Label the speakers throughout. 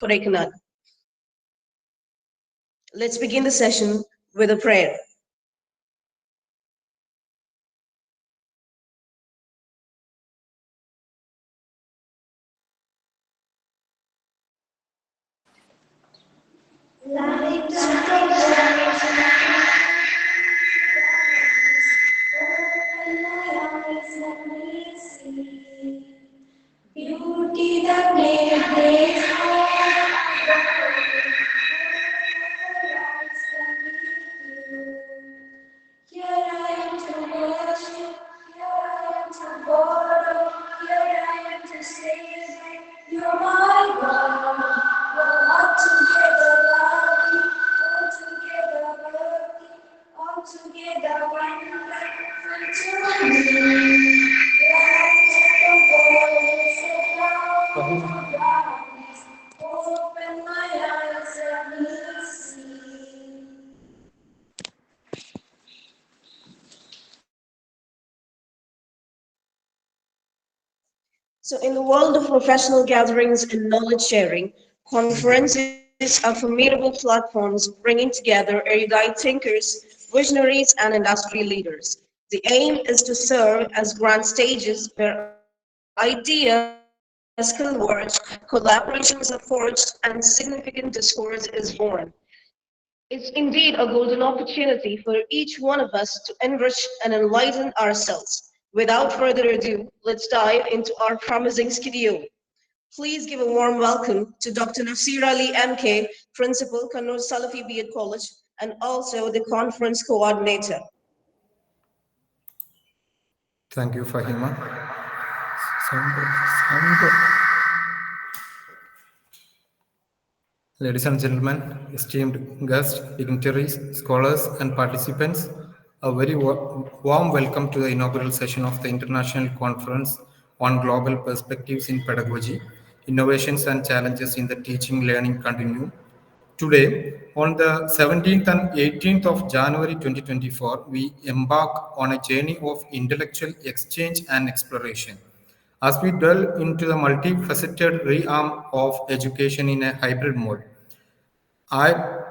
Speaker 1: Kodaikanal. Let's begin the session with a prayer.
Speaker 2: Light of the world, open my eyes, let me see beauty that made this here I am to worship, here I am to borrow, here I am to say that you're my God. We're all together lovely, all together worthy, all together wonderful to me. Light of the world, so down to darkness, open my eyes, let me see.
Speaker 1: So, in the world of professional gatherings and knowledge sharing, conferences are formidable platforms bringing together erudite thinkers, visionaries, and industry leaders. The aim is to serve as grand stages where ideas converge, collaborations are forged, and significant discourse is born. It's indeed a golden opportunity for each one of us to enrich and enlighten ourselves. Without further ado, let's dive into our promising schedule. Please give a warm welcome to Dr. Nasir Ali MK, Principal, Kannur Salafi B.Ed College, and also the conference coordinator.
Speaker 3: Thank you, Fahima. Sound. Ladies and gentlemen, esteemed guests, dignitaries, scholars, and participants, a very warm welcome to the inaugural session of the International Conference on Global Perspectives in Pedagogy, Innovations and Challenges in the Teaching Learning Continuum. Today, on the 17th and 18th of January 2024, we embark on a journey of intellectual exchange and exploration. As we delve into the multifaceted realm of education in a hybrid mode, I,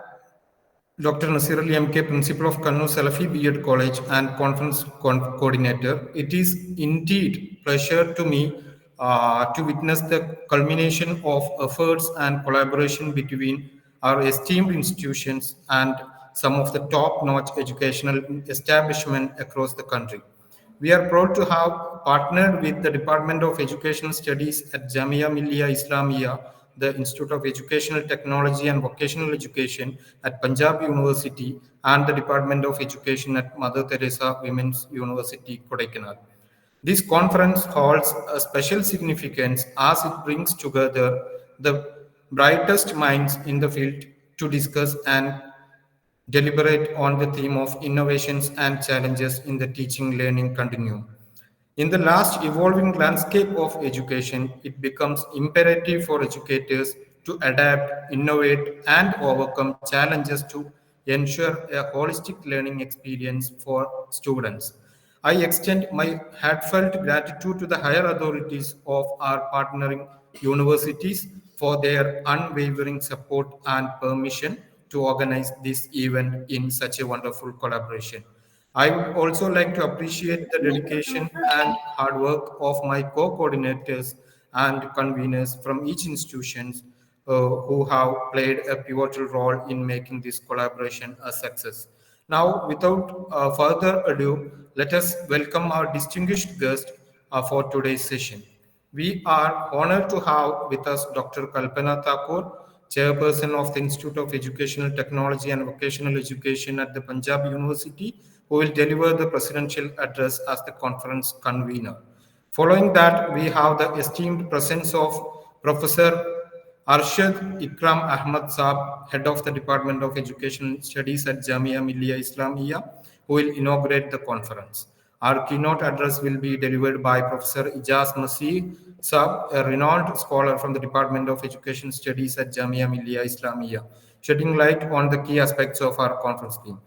Speaker 3: Dr. Nasir Ali MK, Principal of Kannur Salafi B.Ed College and Conference Coordinator, it is indeed pleasure to me to witness the culmination of efforts and collaboration between our esteemed institutions and some of the top-notch educational establishments across the country. We are proud to have partnered with the Department of Educational Studies at Jamia Millia Islamia, the Institute of Educational Technology and Vocational Education at Punjab University, and the Department of Education at Mother Teresa Women's University, Kodaikanal. This conference holds a special significance as it brings together the brightest minds in the field to discuss and deliberate on the theme of innovations and challenges in the teaching learning continuum. In the last evolving landscape of education, it becomes imperative for educators to adapt, innovate, and overcome challenges to ensure a holistic learning experience for students. I extend my heartfelt gratitude to the higher authorities of our partnering universities for their unwavering support and permission to organize this event in such a wonderful collaboration. I would also like to appreciate the dedication and hard work of my co-coordinators and conveners from each institution who have played a pivotal role in making this collaboration a success. Now, without further ado, let us welcome our distinguished guest for today's session. We are honored to have with us Dr. Kalpana Thakur, Chairperson of the Institute of Educational Technology and Vocational Education at the Punjab University, who will deliver the presidential address as the conference convener. Following that, we have the esteemed presence of Professor Arshad Ikram Ahmad Saab, Head of the Department of Education Studies at Jamia Millia Islamia, who will inaugurate the conference. Our keynote address will be delivered by Professor Ijaz Masih Saab, a renowned scholar from the Department of Education Studies at Jamia Millia Islamia, shedding light on the key aspects of our conference theme.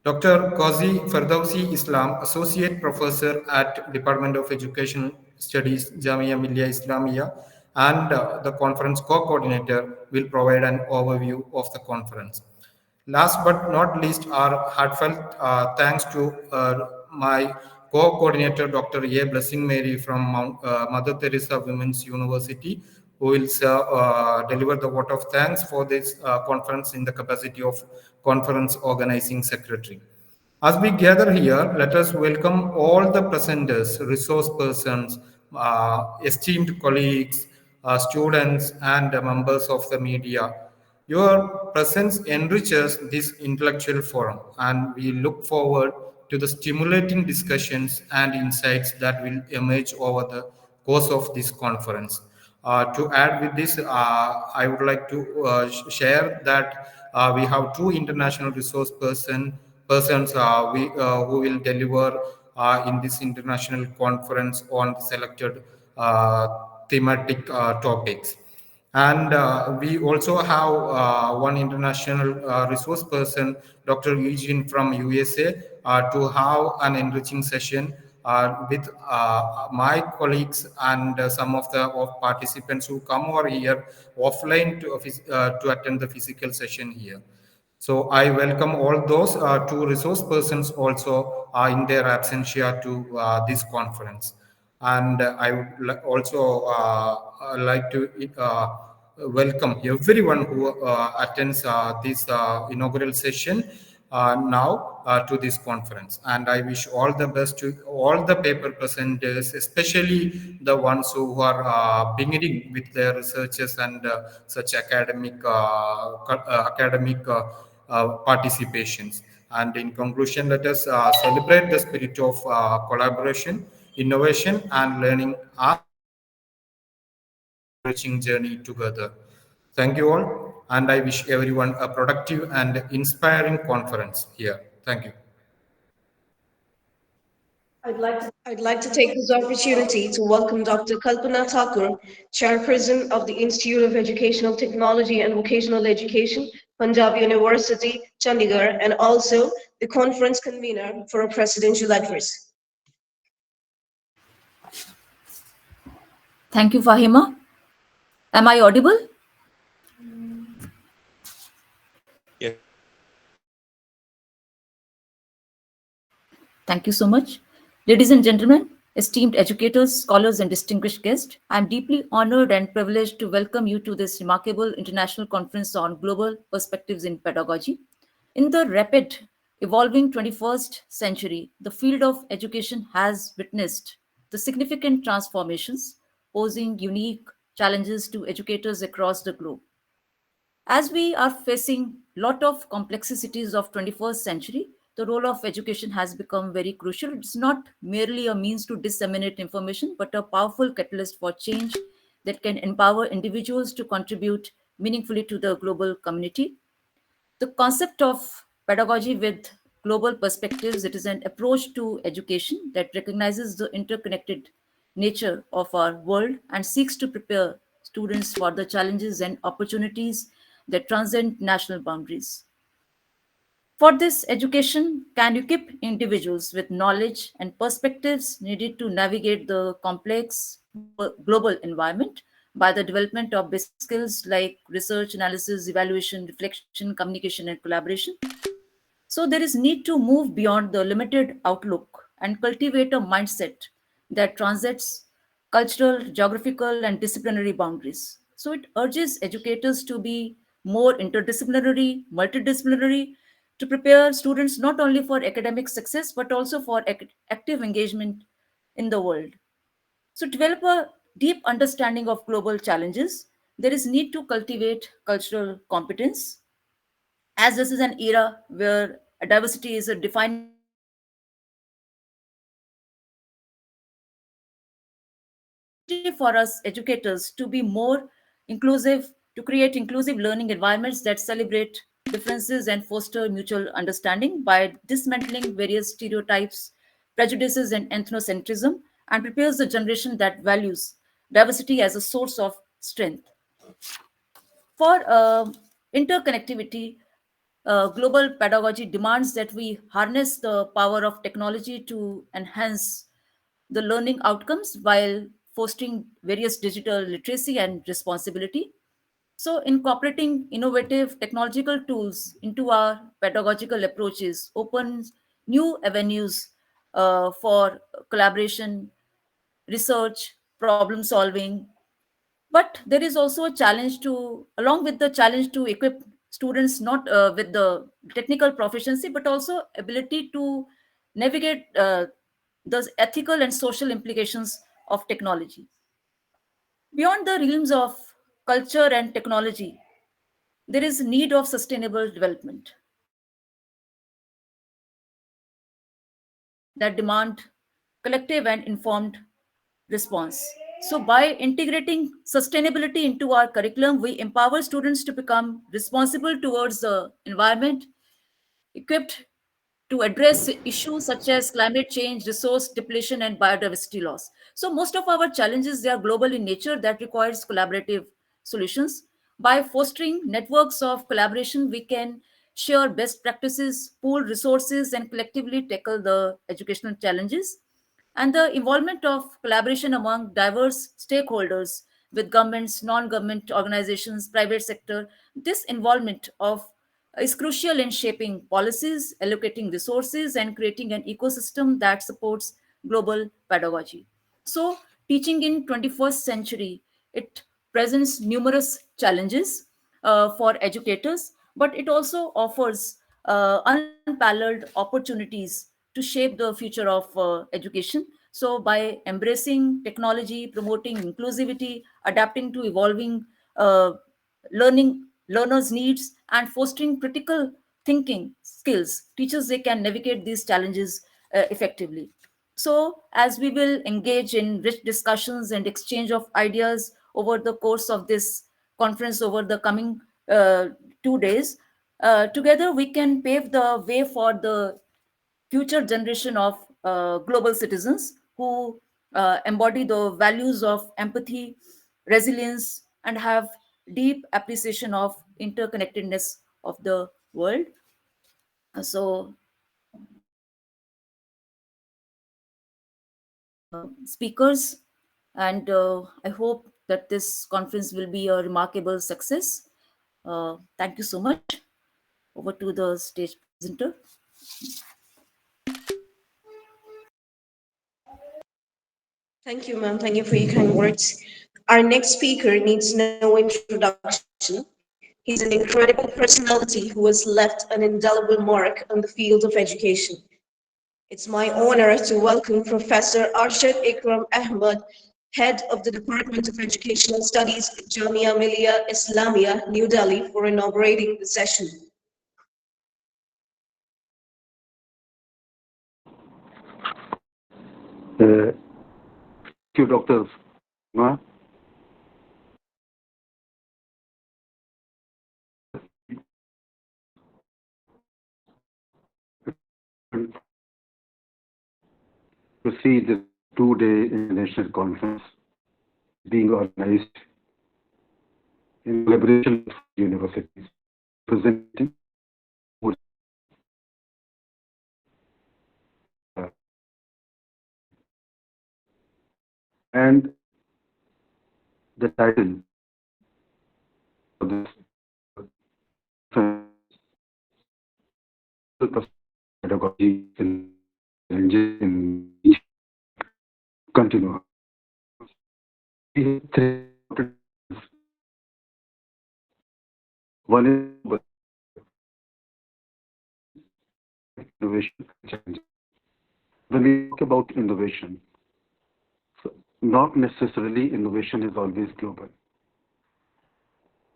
Speaker 3: Dr. Qazi Ferdowsi Islam, Associate Professor at Department of Education Studies, Jamia Millia Islamia, and the conference co-coordinator will provide an overview of the conference. Last but not least, our heartfelt thanks to my co-coordinator, Dr. A. Blessing Mary from Mother Teresa Women's University, who will deliver the vote of thanks for this conference in the capacity of conference organizing secretary. As we gather here, let us welcome all the presenters, resource persons, esteemed colleagues, students, and members of the media. Your presence enriches this intellectual forum, and we look forward to the stimulating discussions and insights that will emerge over the course of this conference. To add with this, I would like to share that we have two international resource persons who will deliver in this international conference on selected uh, thematic topics. And we also have one international resource person, Dr. Eugene from USA, to have an enriching session with my colleagues and some of the participants who come over here offline to attend the physical session here. So I welcome all those two resource persons also in their absentia to this conference. And I would also like to welcome everyone who attends this inaugural session now to this conference. And I wish all the best to all the paper presenters, especially the ones who are beginning with their researches and such academic participations. And in conclusion, let us celebrate the spirit of collaboration, innovation, and learning as we embark on this enriching journey together. Thank you all, and I wish everyone a productive and inspiring conference here. Thank you.
Speaker 1: I'd like to take this opportunity to welcome Dr. Kalpana Thakur, Chairperson of the Institute of Educational Technology and Vocational Education, Punjab University, Chandigarh, and also the conference convener for a presidential address.
Speaker 4: Thank you, Fahima. Am I audible? Thank you so much. Ladies and gentlemen, esteemed educators, scholars, and distinguished guests, I am deeply honored and privileged to welcome you to this remarkable international conference on global perspectives in pedagogy. In the rapid evolving 21st century, the field of education has witnessed the significant transformations, posing unique challenges to educators across the globe. As we are facing lot of complexities of 21st century, the role of education has become very crucial. It's not merely a means to disseminate information, but a powerful catalyst for change that can empower individuals to contribute meaningfully to the global community. The concept of pedagogy with global perspectives, it is an approach to education that recognizes the interconnected nature of our world and seeks to prepare students for the challenges and opportunities that transcend national boundaries. For this, education can equip individuals with knowledge and perspectives needed to navigate the complex global environment by the development of basic skills like research, analysis, evaluation, reflection, communication, and collaboration. So there is need to move beyond the limited outlook and cultivate a mindset that transcends cultural, geographical, and disciplinary boundaries. So it urges educators to be more interdisciplinary, multidisciplinary, to prepare students not only for academic success but also for active engagement in the world. So develop a deep understanding of global challenges. There is need to cultivate cultural competence, as this is an era where diversity is a defining feature of education. So there is opportunity for us educators to be more inclusive, to create inclusive learning environments that celebrate differences and foster mutual understanding by dismantling various stereotypes, prejudices, and ethnocentrism, and prepares the generation that values diversity as a source of strength. For interconnectivity, global pedagogy demands that we harness the power of technology to enhance the learning outcomes while fostering various digital literacy and responsibility. So, incorporating innovative technological tools into our pedagogical approaches opens new avenues for collaboration, research, problem solving. But there is also a challenge to, along with the challenge to equip students not with the technical proficiency, but also ability to navigate those ethical and social implications of technology. Beyond the realms of culture and technology, there is need of sustainable development that demand collective and informed response. So by integrating sustainability into our curriculum, we empower students to become responsible towards the environment, equipped to address issues such as climate change, resource depletion, and biodiversity loss. So most of our challenges, they are global in nature, that requires collaborative solutions. By fostering networks of collaboration, we can share best practices, pool resources, and collectively tackle the educational challenges. And the involvement of collaboration among diverse stakeholders with governments, non-government organizations, private sector, this involvement of is crucial in shaping policies, allocating resources, and creating an ecosystem that supports global pedagogy. So, teaching in 21st century, it presents numerous challenges for educators, but it also offers unparalleled opportunities to shape the future of education. So, by embracing technology, promoting inclusivity, adapting to evolving learners needs, and fostering critical thinking skills, teachers, they can navigate these challenges effectively. So as we will engage in rich discussions and exchange of ideas over the course of this conference over the coming 2 days, together we can pave the way for the future generation of global citizens who embody the values of empathy, resilience, and have deep appreciation of interconnectedness of the world. So, speakers, and I hope that this conference will be a remarkable success. Thank you so much. Over to the stage presenter.
Speaker 1: Thank you, ma'am. Thank you for your kind words. Our next speaker needs no introduction. He's an incredible personality who has left an indelible mark on the field of education. It's my honor to welcome Professor Arshad Ikram Ahmad, Head of the Department of Educational Studies, Jamia Millia Islamia, New Delhi, for inaugurating the session.
Speaker 5: Thank you, Dr. Ma. To see this 2-day international conference being organized in collaboration with universities, presenting and the title of this pedagogy in continue. We have three important things. One is innovation challenge. When we talk about innovation, so not necessarily innovation is always global.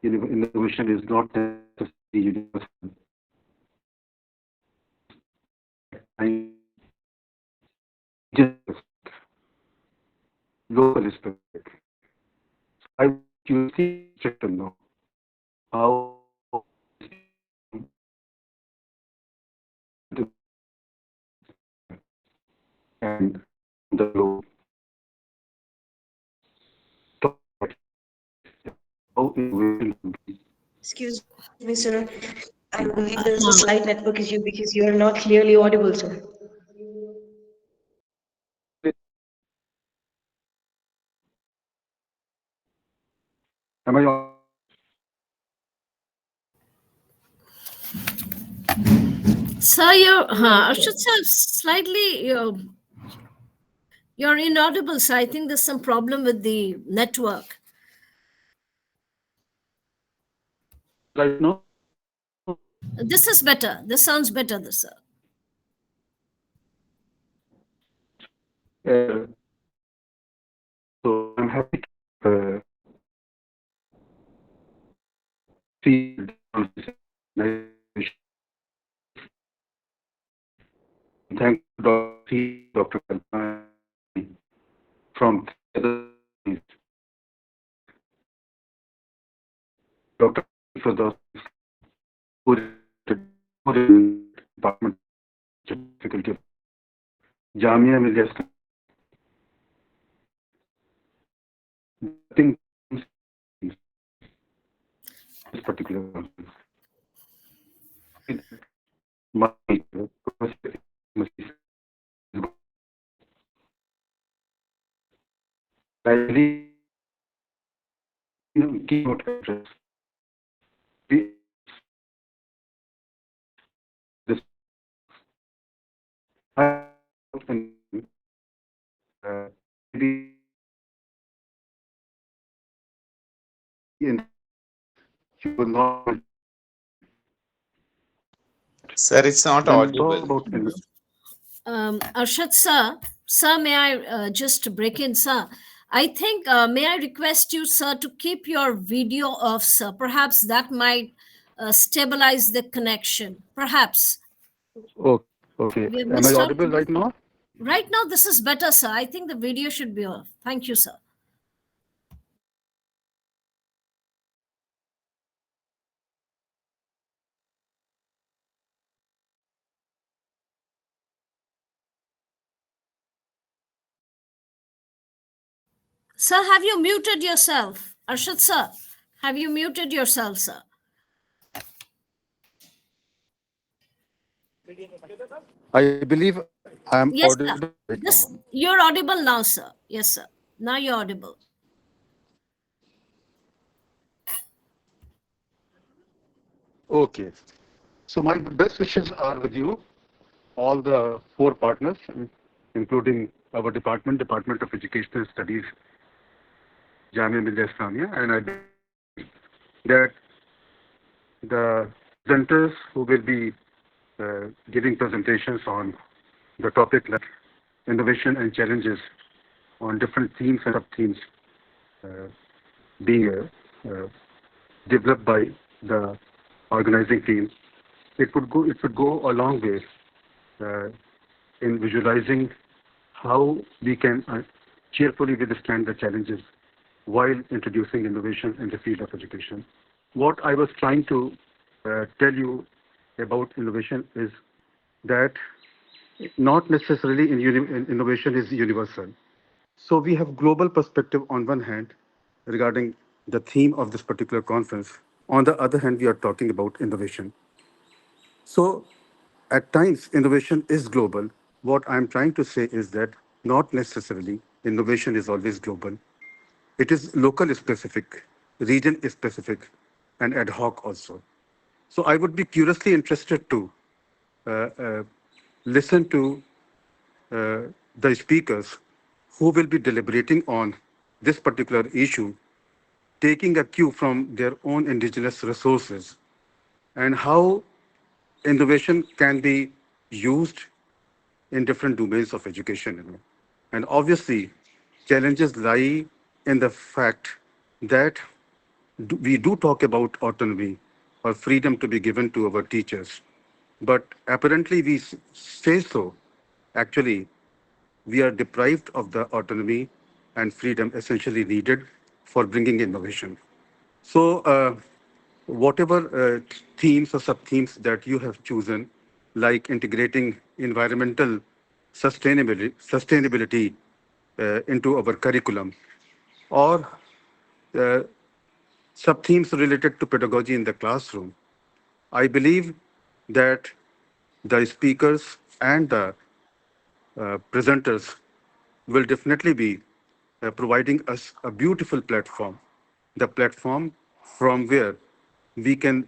Speaker 5: Innovation is not necessarily universal. And just local is specific. I want you to know how and the globe talk about how innovation can be.
Speaker 1: Excuse me, sir. I believe there's a slight network issue because you are not clearly audible, sir.
Speaker 5: Am I?
Speaker 6: Sir, I should say slightly, you're inaudible, sir. I think there's some problem with the network.
Speaker 5: Right now?
Speaker 6: This is better. This sounds better, this, sir.
Speaker 5: Uh, so I'm happy to see thank Dr. Kalpana from Dr. for the department faculty of Jamia Millia. I think this particular my I keynote address. This I maybe in you will not
Speaker 7: Sir, it's not
Speaker 5: when we talk
Speaker 7: audible.
Speaker 5: about
Speaker 6: Arshad, sir, may I just break in, sir? I think, may I request you, sir, to keep your video off, sir? Perhaps that might stabilize the connection. Perhaps.
Speaker 5: okay.
Speaker 6: We have
Speaker 5: Am I
Speaker 6: missed out.
Speaker 5: audible right now?
Speaker 6: Right now, this is better, sir. I think the video should be off. Thank you, sir. Sir, have you muted yourself? Arshad, sir, have you muted yourself, sir?
Speaker 5: I believe I am
Speaker 6: Yes, sir.
Speaker 5: audible right
Speaker 6: This,
Speaker 5: now.
Speaker 6: you're audible now, sir. Yes, sir. Now you're audible.
Speaker 5: Okay. So my best wishes are with you, all the four partners, including our Department of Educational Studies, Jamia Millia Islamia, and I believe that the presenters who will be giving presentations on the topic like innovation and challenges on different themes and sub-themes uh, being developed by the organizing team, it would go a long way uh, in visualizing how we can cheerfully withstand the challenges while introducing innovation in the field of education. What I was trying to tell you about innovation is that not necessarily innovation is universal. So we have global perspective on one hand regarding the theme of this particular conference. On the other hand, we are talking about innovation. So at times, innovation is global. What I'm trying to say is that not necessarily innovation is always global. It is local specific, region specific, and ad hoc also. So I would be curiously interested to uh, uh, listen to uh, the speakers who will be deliberating on this particular issue, taking a cue from their own indigenous resources and how innovation can be used in different domains of education. And obviously, challenges lie in the fact that we do talk about autonomy or freedom to be given to our teachers. But apparently, we say so. Actually, we are deprived of the autonomy and freedom essentially needed for bringing innovation. So, whatever themes or sub-themes that you have chosen, like integrating environmental sustainability into our curriculum, or uh, sub-themes related to pedagogy in the classroom, I believe that the speakers and the presenters will definitely be providing us a beautiful platform the platform from where we can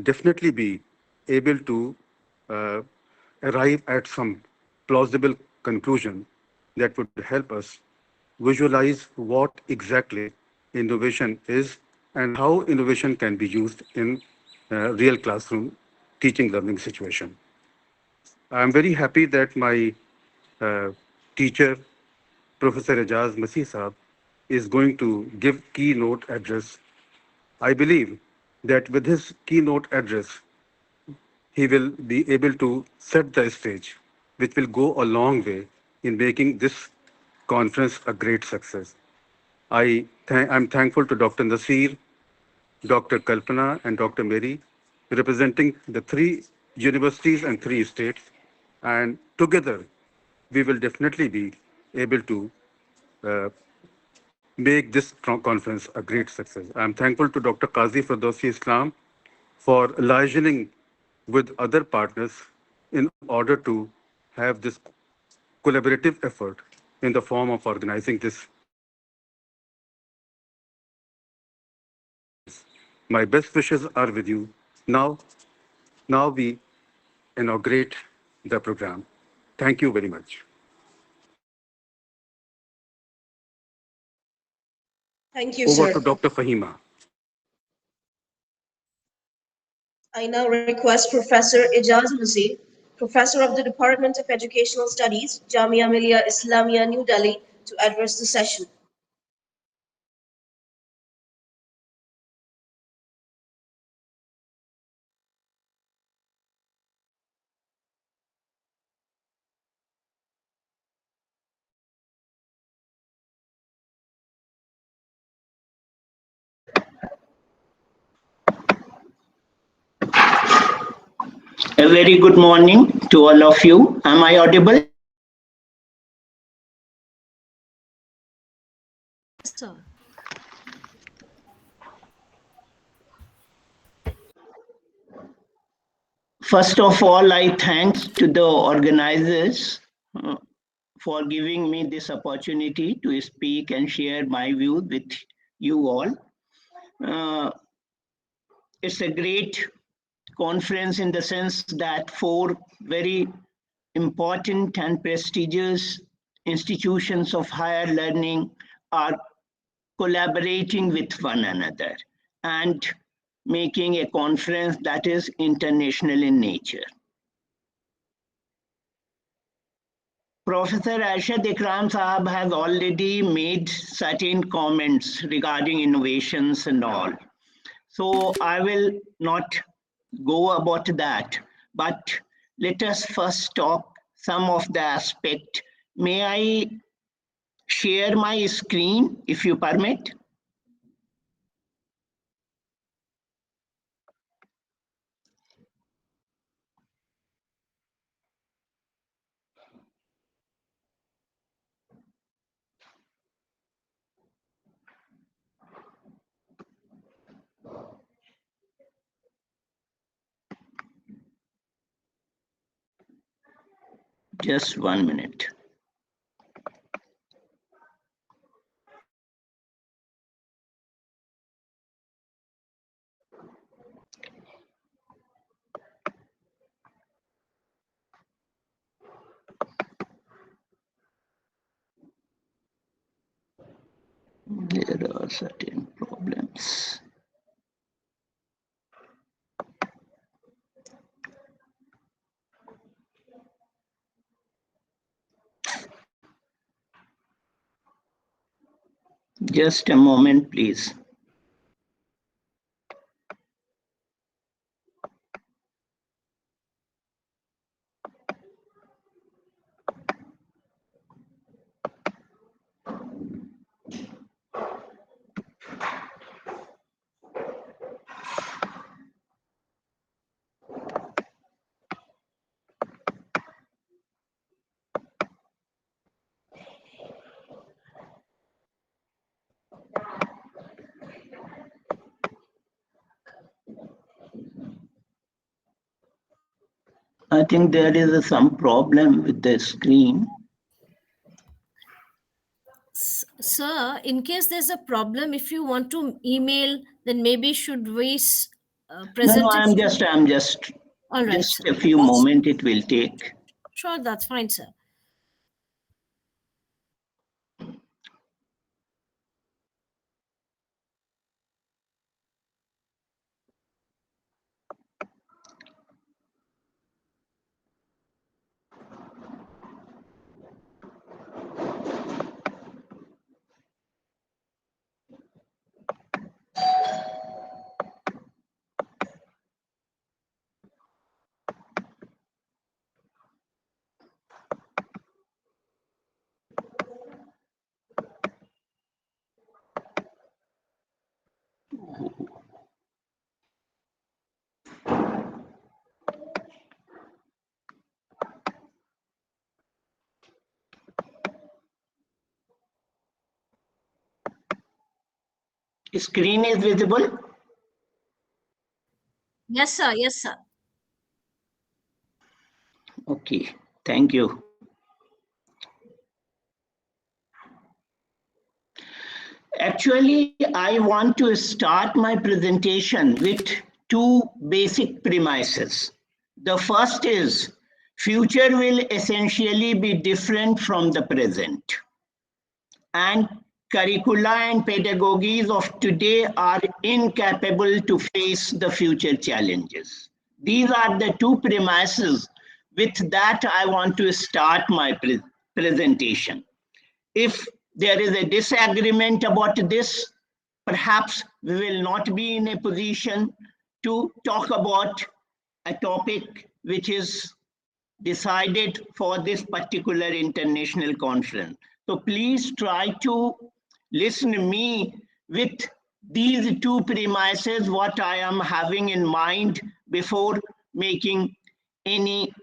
Speaker 5: definitely be able to uh, arrive at some plausible conclusion that would help us visualize what exactly innovation is and how innovation can be used in real classroom teaching learning situation. I'm very happy that my uh, teacher, Professor Ejaz Masih Saab, is going to give keynote address. I believe that with his keynote address, he will be able to set the stage, which will go a long way in making this conference a great success. I'm thankful to Dr. Nasir, Dr. Kalpana, and Dr. Mary, representing the three universities and three states. And together, we will definitely be able to uh, make this conference a great success. I'm thankful to Dr. Qazi Firdausi Islam for liaising with other partners in order to have this collaborative effort in the form of organizing this conference. My best wishes are with you. Now, now we inaugurate the program. Thank you very much.
Speaker 1: Thank you,
Speaker 5: Over
Speaker 1: sir.
Speaker 5: to Dr. Fahima.
Speaker 1: I now request Professor Ijaz Musi, Professor of the Department of Educational Studies, Jamia Millia Islamia, New Delhi, to address the session.
Speaker 8: A very good morning to all of you. Am I audible?
Speaker 6: Sir.
Speaker 8: First of all, I thanks to the organizers for giving me this opportunity to speak and share my view with you all. It's a great conference in the sense that four very important and prestigious institutions of higher learning are collaborating with one another and making a conference that is international in nature. Professor Arshad Ikram Sahab has already made certain comments regarding innovations and all. So I will not go about that, but let us first talk some of the aspect. May I share my screen if you permit? Just 1 minute. There are certain problems. Just a moment, please. I think there is some problem with the screen.
Speaker 6: Sir, in case there's a problem, if you want to email, then maybe should we
Speaker 8: No,
Speaker 6: present it?
Speaker 8: I'm just
Speaker 6: All right, sir.
Speaker 8: a few moments it will take.
Speaker 6: Sure, that's fine, sir.
Speaker 8: Screen is visible?
Speaker 6: Yes, sir. Yes, sir.
Speaker 8: Okay, thank you. Actually, I want to start my presentation with two basic premises. The first is future will essentially be different from the present, and curricula and pedagogies of today are incapable to face the future challenges. These are the two premises with that I want to start my presentation. If there is a disagreement about this, perhaps we will not be in a position to talk about a topic which is decided for this particular international conference. So please try to listen to me with these two premises, what I am having in mind before making anything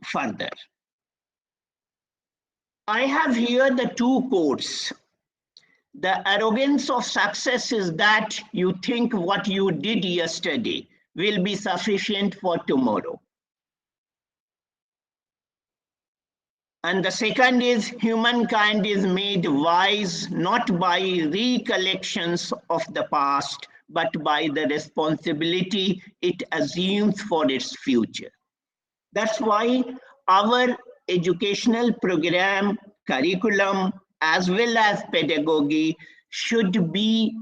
Speaker 8: further. I have here the two quotes. The arrogance of success is that you think what you did yesterday will be sufficient for tomorrow. And the second is humankind is made wise not by recollections of the past, but by the responsibility it assumes for its future. That's why our educational program, curriculum, as well as pedagogy should be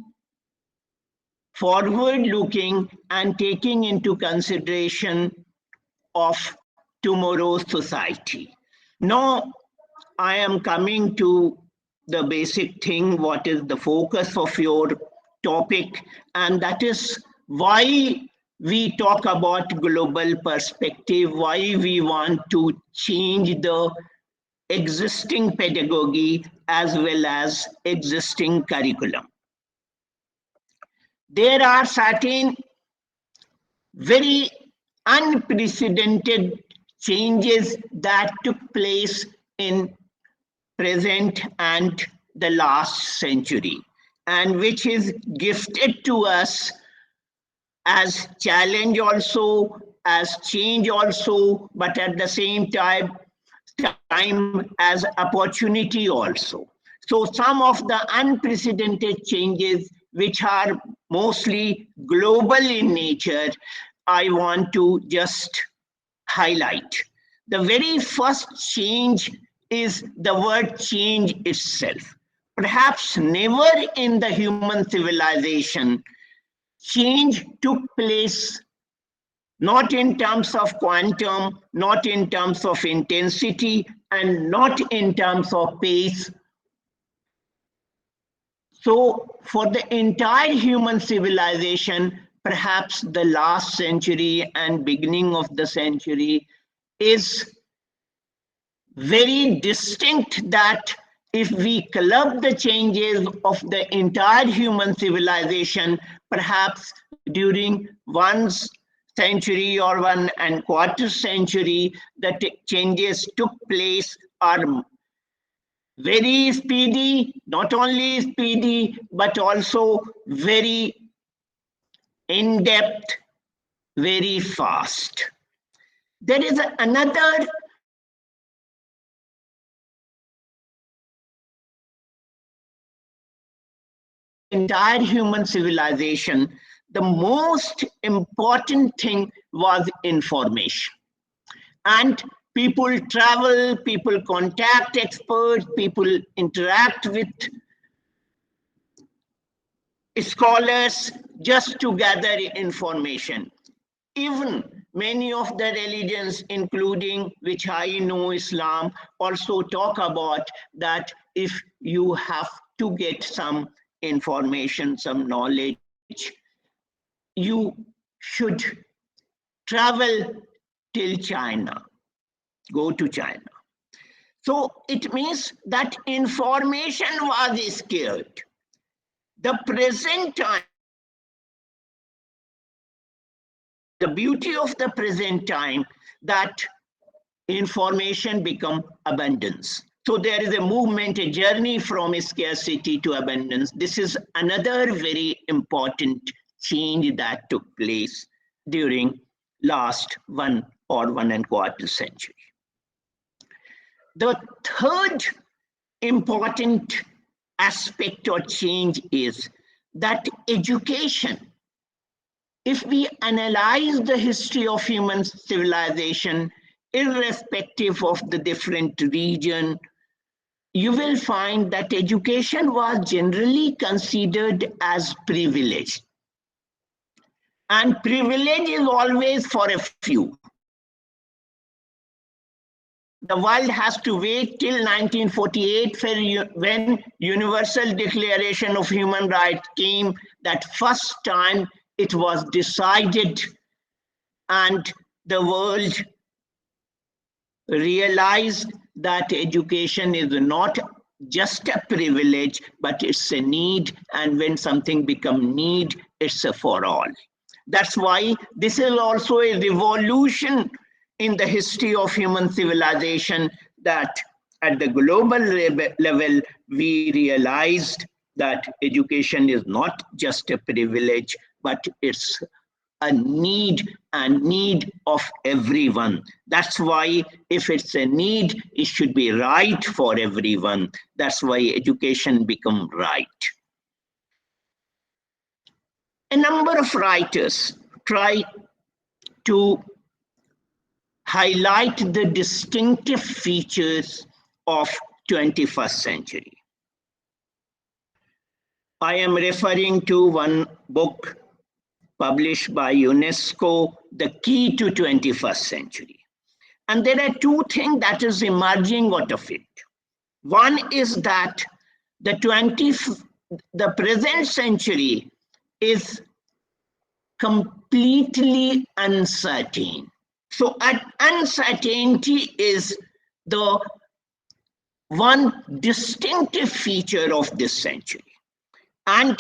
Speaker 8: forward-looking and taking into consideration of tomorrow's society. Now, I am coming to the basic thing, what is the focus of your topic, and that is why we talk about global perspective, why we want to change the existing pedagogy as well as existing curriculum. There are certain very unprecedented changes that took place in present and the last century, and which is gifted to us as challenge also, as change also, but at the same time as opportunity also. So some of the unprecedented changes which are mostly global in nature, I want to just highlight. The very first change is the word change itself. Perhaps never in the human civilization change took place, not in terms of quantum, not in terms of intensity, and not in terms of pace. So for the entire human civilization, perhaps the last century and beginning of the century is very distinct, that if we club the changes of the entire human civilization, perhaps during one century or 1.25 century, the changes took place are very speedy, not only speedy, but also very in-depth, very fast. There is another entire human civilization, the most important thing was information. And people travel, people contact experts, people interact with scholars just to gather information. Even many of the religions, including which I know Islam, also talk about that if you have to get some information, some knowledge, you should travel till China, go to China. So it means that information was scarce. The present time, the beauty of the present time, that information become abundance. So there is a movement, a journey from scarcity to abundance. This is another very important change that took place during last 1.25 century. The third important aspect or change is that education. If we analyze the history of human civilization, irrespective of the different region, you will find that education was generally considered as privilege. And privilege is always for a few. The world has to wait till 1948 when Universal Declaration of Human Rights came, that first time it was decided and the world realized that education is not just a privilege, but it's a need. And when something becomes need, it's a for all. That's why this is also a revolution in the history of human civilization, that at the global level, we realized that education is not just a privilege, but it's a need and need of everyone. That's why if it's a need, it should be right for everyone. That's why education become right. A number of writers try to highlight the distinctive features of 21st century. I am referring to one book published by UNESCO, The Key to 21st Century. And there are two things that is emerging out of it. One is that the present century is completely uncertain. So uncertainty is the one distinctive feature of this century. And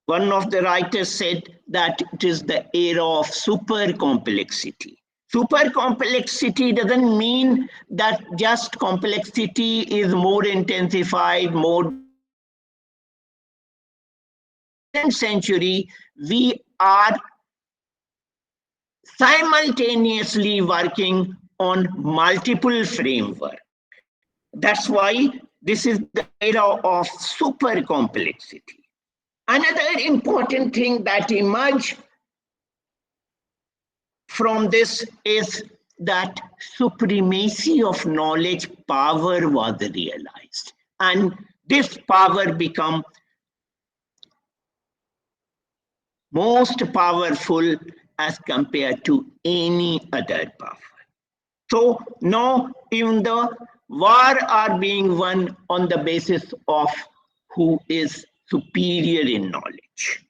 Speaker 8: one of the writers said that it is the era of super complexity. Super complexity doesn't mean that just complexity is more intensified, more. Century, we are simultaneously working on multiple frameworks. That's why this is the era of super complexity. Another important thing that emerged from this is that supremacy of knowledge power was realized. And this power become most powerful as compared to any other power. So now even the war are being won on the basis of who is superior in knowledge.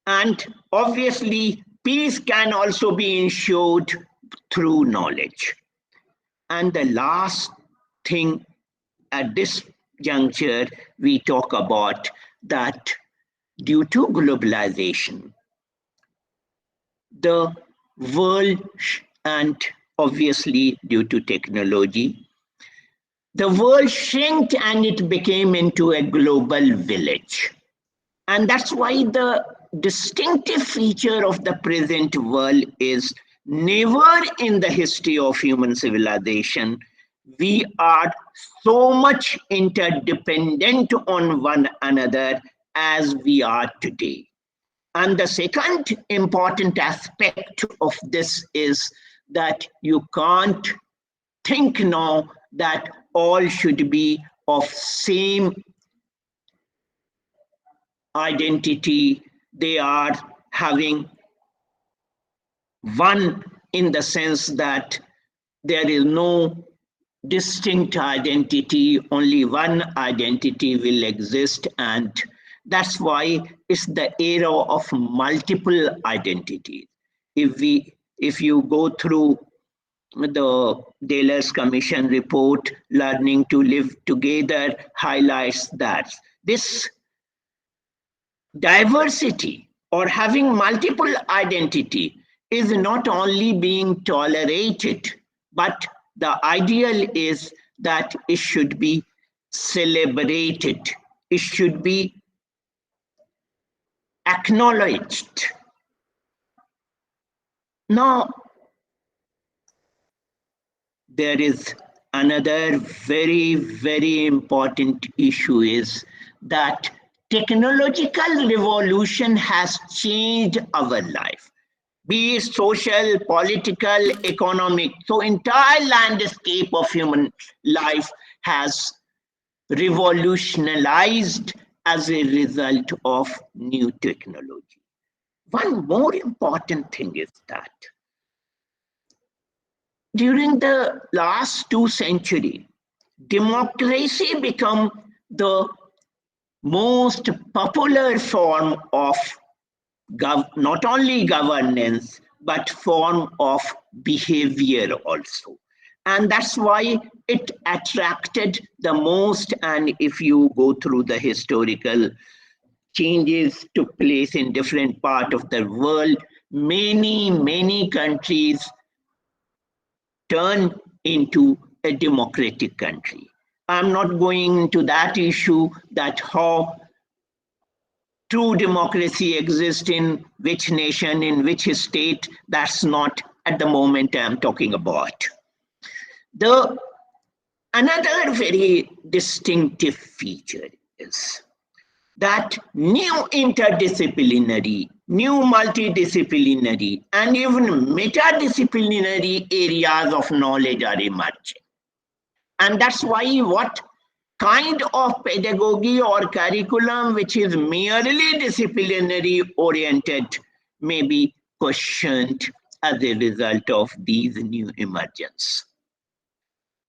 Speaker 8: And obviously, peace can also be ensured through knowledge. And the last thing at this juncture, we talk about that due to globalization, the world, and obviously due to technology, the world shrinked and it became into a global village. And that's why the distinctive feature of the present world is never in the history of human civilization we are so much interdependent on one another as we are today. And the second important aspect of this is that you can't think now that all should be of same identity. They are having one in the sense that there is no distinct identity, only one identity will exist, and that's why it's the era of multiple identities. If you go through the Dallas Commission report, Learning to Live Together highlights that this diversity or having multiple identity is not only being tolerated, but the ideal is that it should be celebrated. It should be acknowledged. Now, there is another very, very important issue is that technological revolution has changed our life, be it social, political, economic. So entire landscape of human life has revolutionized as a result of new technology. One more important thing is that during the last 2 centuries, democracy became the most popular form of not only governance, but form of behavior also. And that's why it attracted the most. And if you go through the historical changes took place in different part of the world, many countries turn into a democratic country. I'm not going into that issue that how true democracy exists in which nation, in which state. That's not at the moment I'm talking about. The another very distinctive feature is that new interdisciplinary, new multidisciplinary, and even metadisciplinary areas of knowledge are emerging. And that's why what kind of pedagogy or curriculum which is merely disciplinary oriented may be questioned as a result of these new emergence.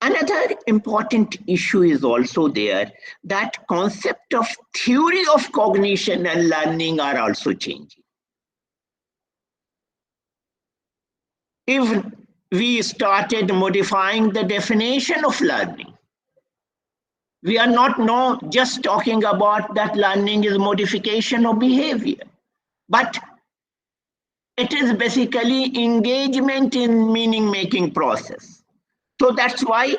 Speaker 8: Another important issue is also there that concept of theory of cognition and learning are also changing. If we started modifying the definition of learning, we are not now just talking about that learning is modification of behavior, but it is basically engagement in meaning-making process. So that's why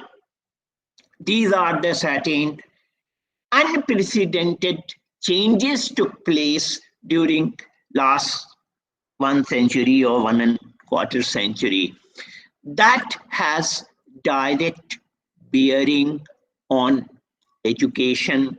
Speaker 8: these are the certain unprecedented changes took place during last 1 century or 1.25 century that has direct bearing on education,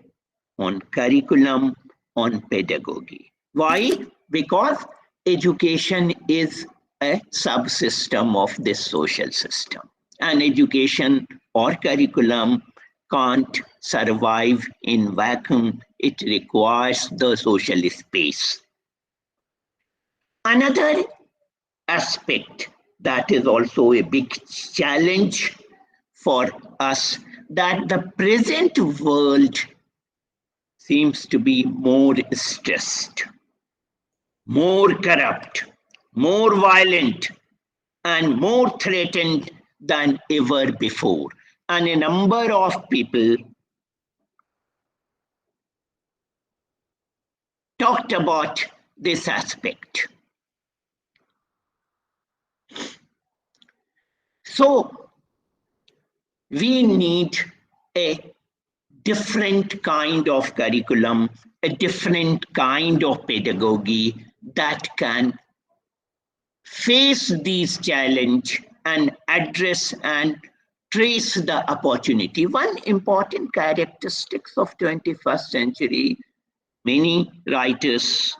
Speaker 8: on curriculum, on pedagogy. Why? Because education is a subsystem of this social system. And education or curriculum can't survive in vacuum. It requires the social space. Another aspect that is also a big challenge for us, that the present world seems to be more stressed, more corrupt, more violent, and more threatened than ever before. And a number of people talked about this aspect. So we need a different kind of curriculum, a different kind of pedagogy that can face these challenges and address and trace the opportunity. One important characteristics of 21st century, many writers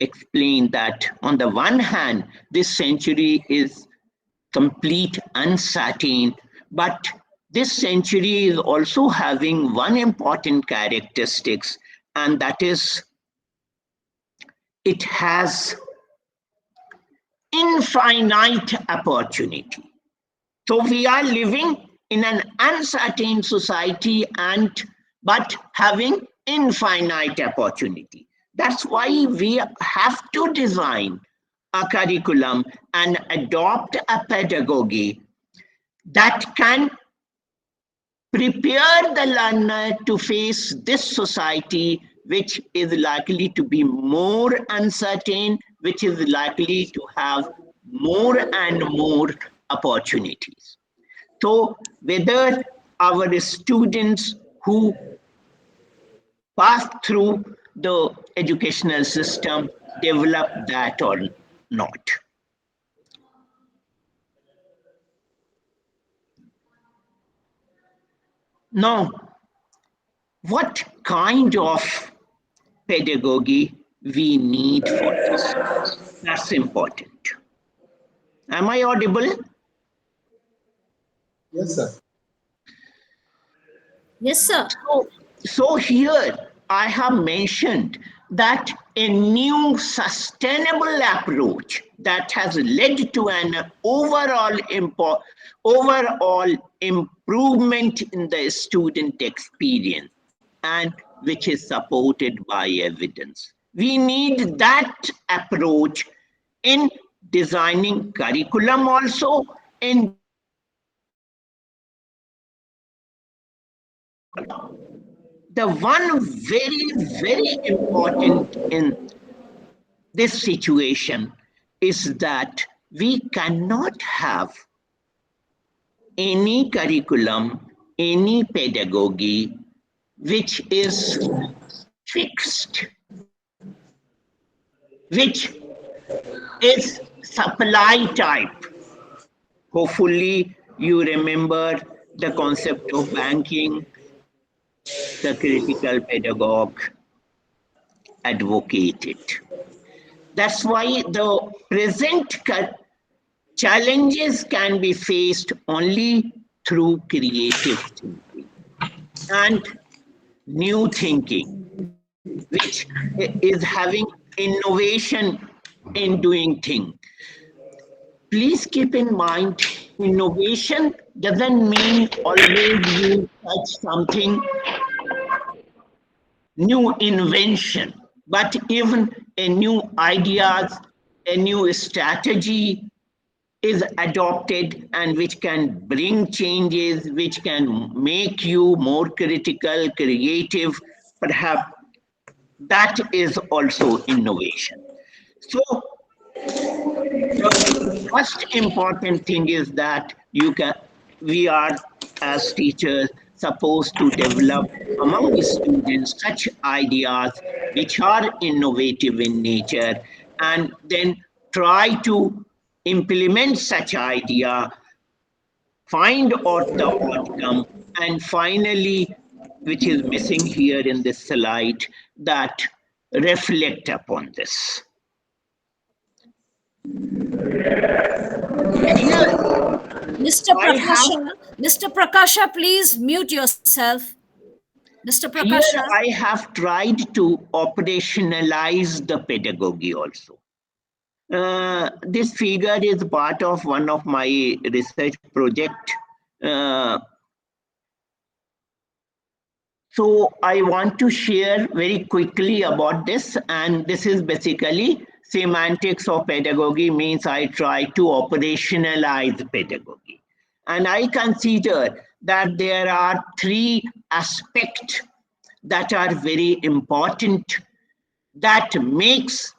Speaker 8: explain that on the one hand, this century is complete uncertain, but this century is also having one important characteristics, and that is it has infinite opportunity. So we are living in an uncertain society and but having infinite opportunity. That's why we have to design a curriculum and adopt a pedagogy that can prepare the learner to face this society, which is likely to be more uncertain, which is likely to have more and more opportunities. So whether our students who pass through the educational system develop that or not. Now, what kind of pedagogy we need for this? That's important. Am I audible?
Speaker 3: Yes, sir.
Speaker 6: Yes, sir.
Speaker 8: So here I have mentioned that a new sustainable approach that has led to an overall improvement in the student experience and which is supported by evidence. We need that approach in designing curriculum also, in the one very important in this situation is that we cannot have any curriculum, any pedagogy which is fixed, which is supply type. Hopefully, you remember the concept of banking, the critical pedagogue advocated. That's why the present challenges can be faced only through creative thinking and new thinking, which is having innovation in doing things. Please keep in mind, innovation doesn't mean always you touch something new invention, but even a new ideas, a new strategy is adopted and which can bring changes, which can make you more critical, creative, perhaps that is also innovation. So the first important thing is that we are as teachers supposed to develop among the students such ideas which are innovative in nature and then try to implement such idea, find out the outcome, and finally, which is missing here in this slide, that reflect upon this. Here
Speaker 6: Mr. Prakasha, please mute yourself. Mr.
Speaker 8: Here
Speaker 6: Prakasha.
Speaker 8: I have tried to operationalize the pedagogy also. This figure is part of one of my research project. So I want to share very quickly about this, and this is basically semantics of pedagogy means I try to operationalize pedagogy. And I consider that there are three aspects that are very important that makes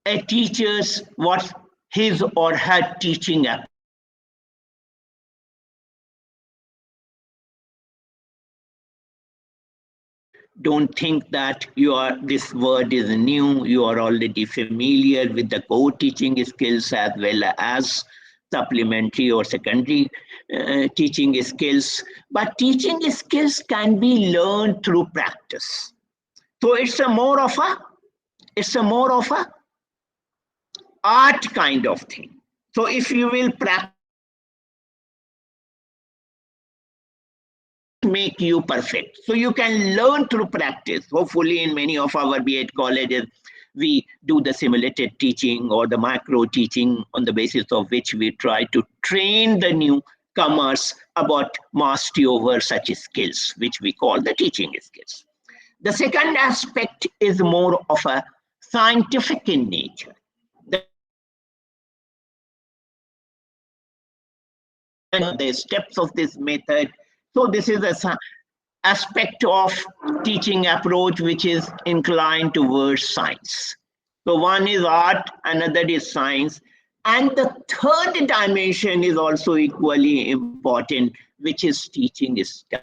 Speaker 8: a teacher's what his or her teaching approach. Don't think that this word is new. You are already familiar with the co-teaching skills as well as supplementary or secondary teaching skills, but teaching skills can be learned through practice. So it's a more of a art kind of thing. So if you will practice, make you perfect. So you can learn through practice. Hopefully in many of our B.Ed colleges, we do the simulated teaching or the macro teaching, on the basis of which we try to train the newcomers about mastery over such skills, which we call the teaching skills. The second aspect is more of a scientific in nature. The steps of this method. So this is a aspect of teaching approach which is inclined towards science. So one is art, another is science, and the third dimension is also equally important, which is teaching style,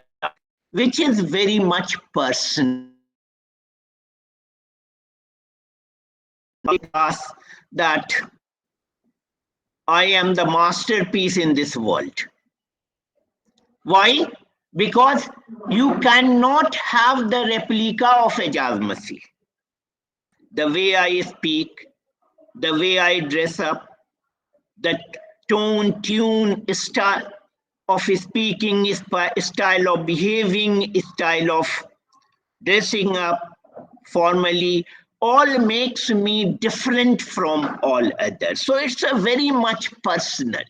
Speaker 8: which is very much personal. That I am the masterpiece in this world. Why? Because you cannot have the replica of Ejaz Masih. The way I speak, the way I dress up, the tone, tune, style of speaking, style of behaving, style of dressing up formally, all makes me different from all others. So it's a very much personal.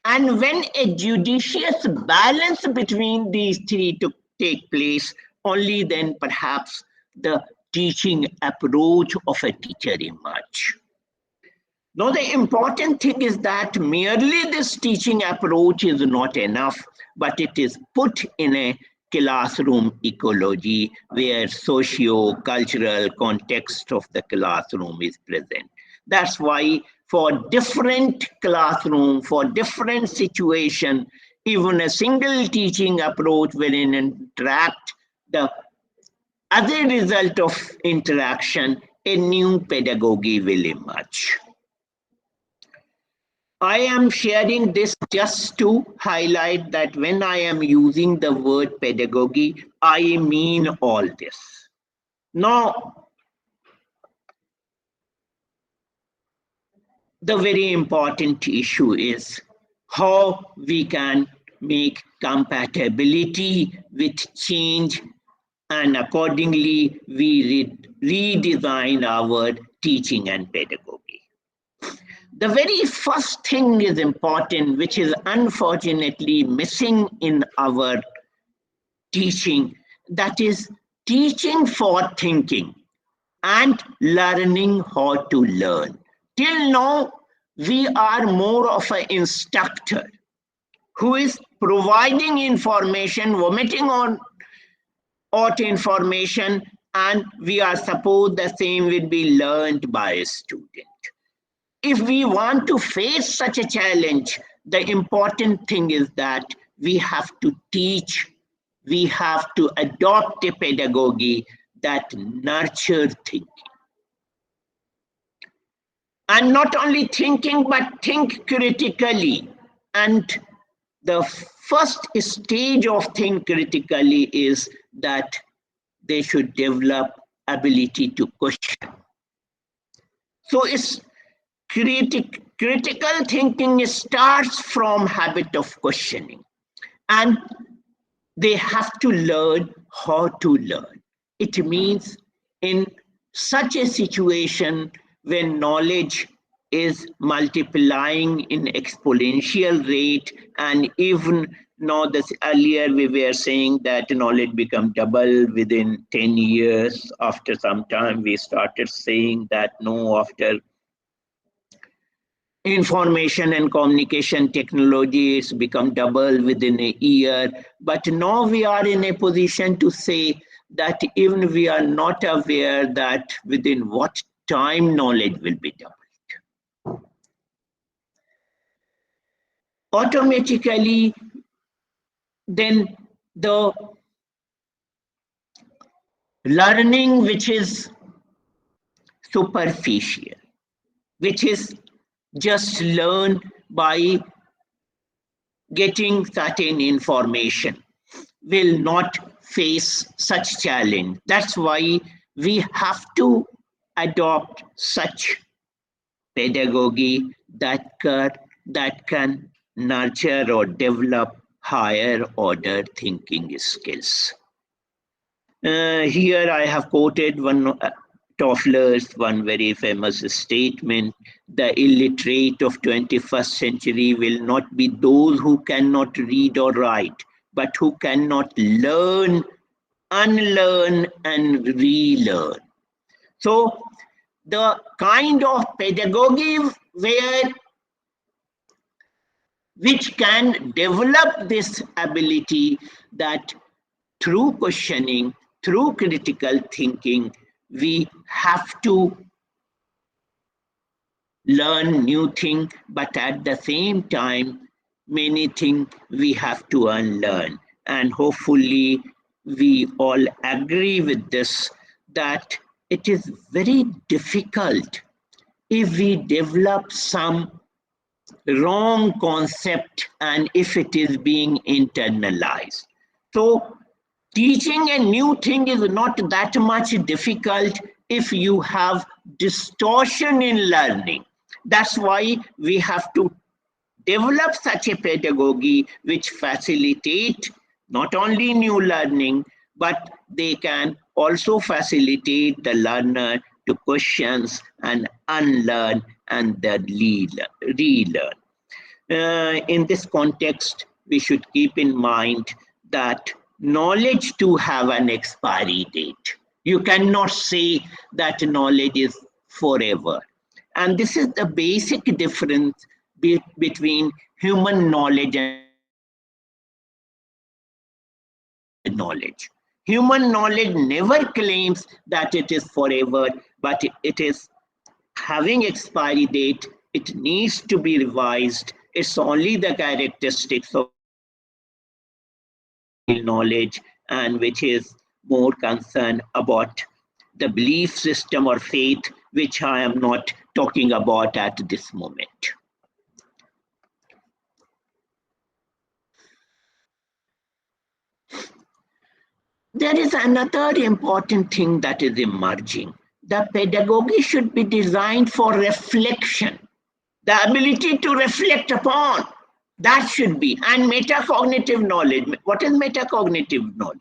Speaker 8: And when a judicious balance between these three to take place, only then perhaps the teaching approach of a teacher emerge. Now, the important thing is that merely this teaching approach is not enough, but it is put in a classroom ecology where socio-cultural context of the classroom is present. That's why for different classroom, for different situation, even a single teaching approach will interact the other result of interaction, a new pedagogy will emerge. I am sharing this just to highlight that when I am using the word pedagogy, I mean all this. Now, the very important issue is how we can make compatibility with change, and accordingly we redesign our teaching and pedagogy. The very first thing is important, which is unfortunately missing in our teaching, that is teaching for thinking and learning how to learn. Till now, we are more of an instructor who is providing information, vomiting on out information, and we are supposed the same will be learned by a student. If we want to face such a challenge, the important thing is that we have to teach, we have to adopt a pedagogy that nurtures thinking. And not only thinking, but think critically. And the first stage of think critically is that they should develop ability to question. So it's critical thinking starts from habit of questioning, and they have to learn how to learn. It means in such a situation when knowledge is multiplying in exponential rate, and even now this earlier we were saying that knowledge become double within 10 years. After some time we started saying that no, after information and communication technology has become double within a year. But now we are in a position to say that even we are not aware that within what time knowledge will be doubled. Automatically, then the learning which is superficial, which is just learn by getting certain information will not face such challenge. That's why we have to adopt such pedagogy that can nurture or develop higher order thinking skills. Here I have quoted one Toffler's one very famous statement: the illiterate of 21st century will not be those who cannot read or write, but who cannot learn, unlearn, and relearn. So the kind of pedagogy where which can develop this ability, that through questioning, through critical thinking, we have to learn new things, but at the same time, many things we have to unlearn. And hopefully, we all agree with this, that it is very difficult if we develop some wrong concept and if it is being internalized. So teaching a new thing is not that much difficult if you have distortion in learning. That's why we have to develop such a pedagogy which facilitate not only new learning, but they can also facilitate the learner to questions and unlearn and then relearn. In this context, we should keep in mind that knowledge too have an expiry date. You cannot say that knowledge is forever. And this is the basic difference between human knowledge and knowledge. Human knowledge never claims that it is forever, but it is having expiry date. It needs to be revised. It's only the characteristics of knowledge, and which is more concerned about the belief system or faith, which I am not talking about at this moment. There is another important thing that is emerging. The pedagogy should be designed for reflection, the ability to reflect upon. That should be. And metacognitive knowledge. What is metacognitive knowledge?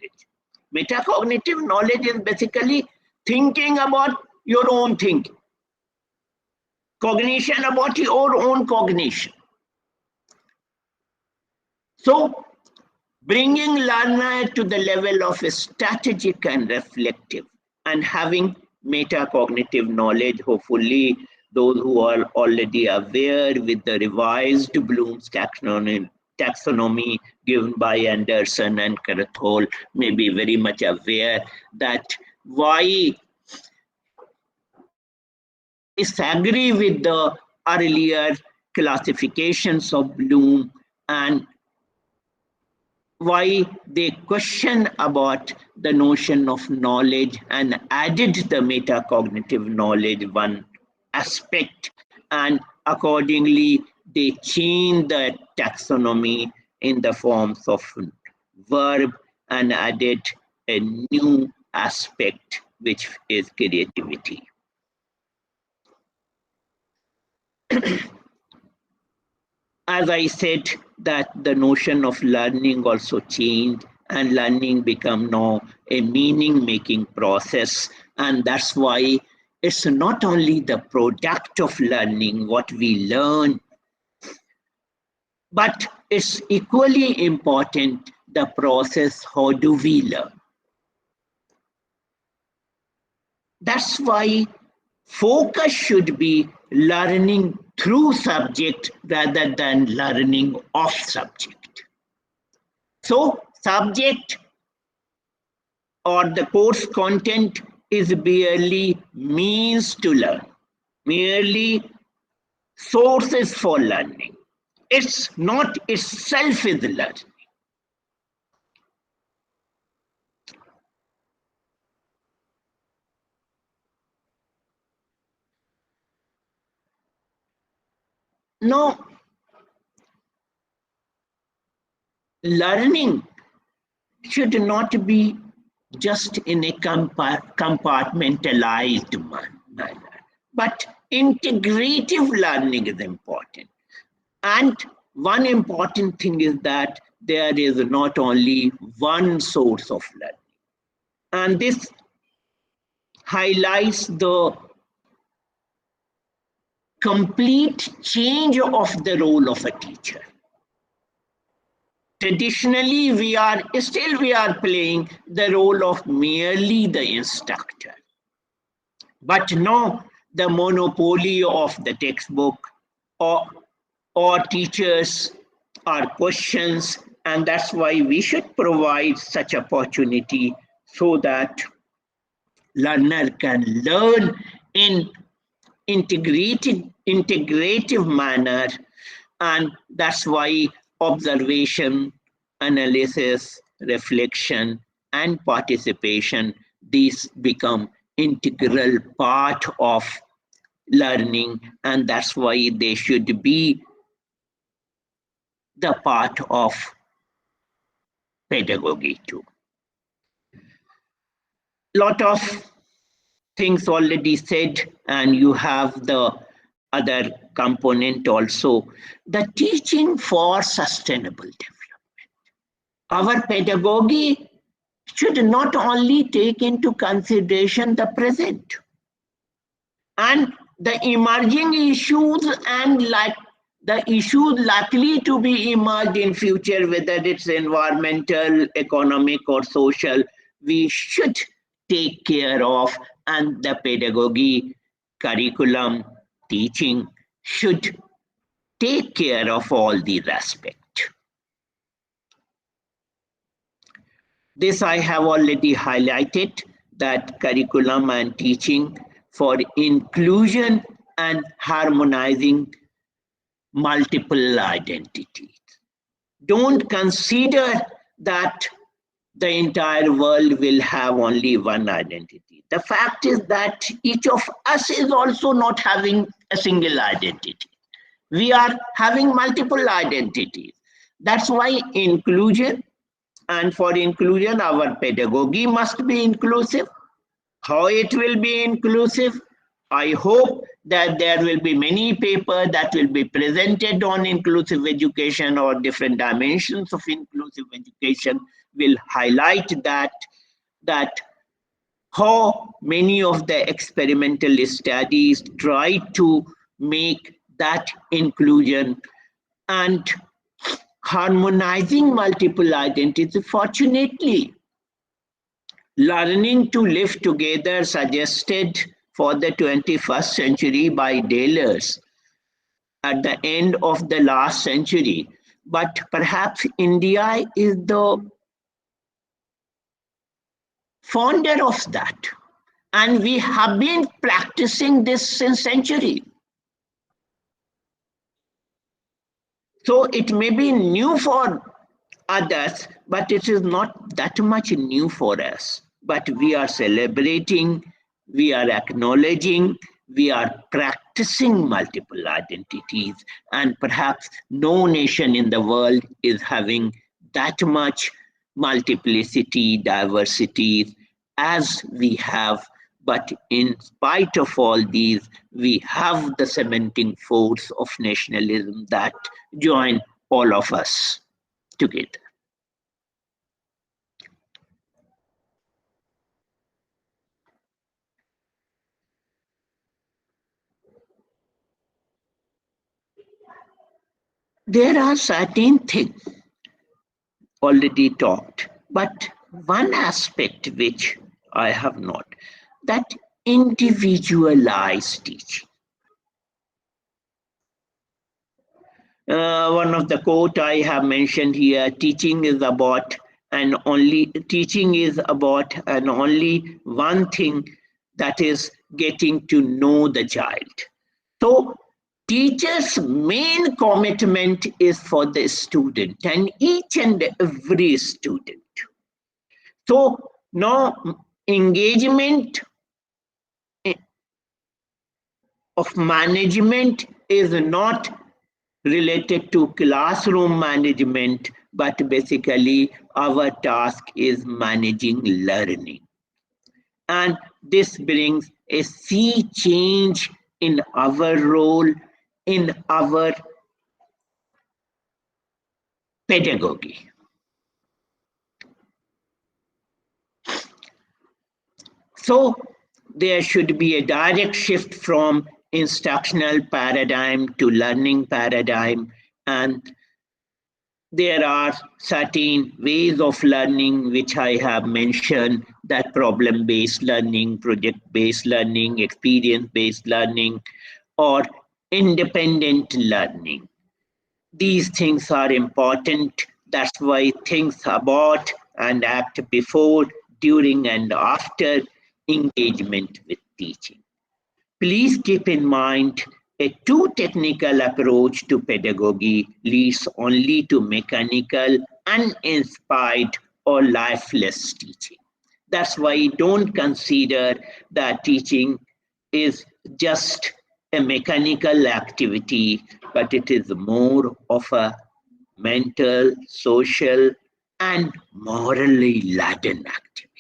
Speaker 8: Metacognitive knowledge is basically thinking about your own thinking, cognition about your own cognition. So, bringing learner to the level of strategic and reflective, and having metacognitive knowledge, hopefully those who are already aware with the revised Bloom's taxonomy given by Anderson and Krathwohl may be very much aware that why they disagree with the earlier classifications of Bloom, and why they question about the notion of knowledge and added the metacognitive knowledge one aspect, and accordingly they changed the taxonomy in the forms of verb and added a new aspect, which is creativity. As I said, that the notion of learning also changed, and learning become now a meaning-making process. And that's why it's not only the product of learning, what we learn, but it's equally important the process, how do we learn. That's why focus should be learning through subject rather than learning of subject. So subject or the course content is merely means to learn, merely sources for learning. It's not itself is learning. Now, learning should not be just in a compartmentalized manner, but integrative learning is important. And one important thing is that there is not only one source of learning. And this highlights the complete change of the role of a teacher. Traditionally, we are playing the role of merely the instructor. But now the monopoly of the textbook or, or teachers are questions, and that's why we should provide such opportunity so that learner can learn in integrative manner, and that's why observation, analysis, reflection, and participation, these become integral part of learning, and that's why they should be the part of pedagogy too. Lot of things already said, and you have the other component also, the teaching for sustainable development. Our pedagogy should not only take into consideration the present and the emerging issues and like the issues likely to be emerged in future, whether it's environmental, economic, or social, we should take care of, and the pedagogy, curriculum, teaching should take care of all these aspects. This I have already highlighted, that curriculum and teaching for inclusion and harmonizing multiple identities. Don't consider that the entire world will have only one identity. The fact is that each of us is also not having a single identity. We are having multiple identities. That's why inclusion, and for inclusion, our pedagogy must be inclusive. How it will be inclusive? I hope that there will be many papers that will be presented on inclusive education, or different dimensions of inclusive education will highlight that how many of the experimental studies try to make that inclusion and harmonizing multiple identities. Fortunately, learning to live together suggested for the 21st century by Dalers at the end of the last century. But perhaps India is the founder of that. And we have been practicing this since century. So it may be new for others, but it is not that much new for us. But we are celebrating, we are acknowledging, we are practicing multiple identities, and perhaps no nation in the world is having that much multiplicity, diversity as we have. But in spite of all these, we have the cementing force of nationalism that join all of us together. There are certain things already talked, but one aspect which I have not, that individualized teaching. One of the quote I have mentioned here, teaching is about and only one thing, that is getting to know the child. So teacher's main commitment is for the student and each and every student. So now engagement of management is not related to classroom management, but basically our task is managing learning. And this brings a sea change in our role, in our pedagogy. So there should be a direct shift from instructional paradigm to learning paradigm, and there are certain ways of learning which I have mentioned, that problem based learning, project based learning, experience based learning, or independent learning. These things are important. That's why things about and act before, during, and after engagement with teaching. Please keep in mind a too technical approach to pedagogy leads only to mechanical, uninspired, or lifeless teaching. That's why don't consider that teaching is just a mechanical activity, but it is more of a mental, social, and morally laden activity.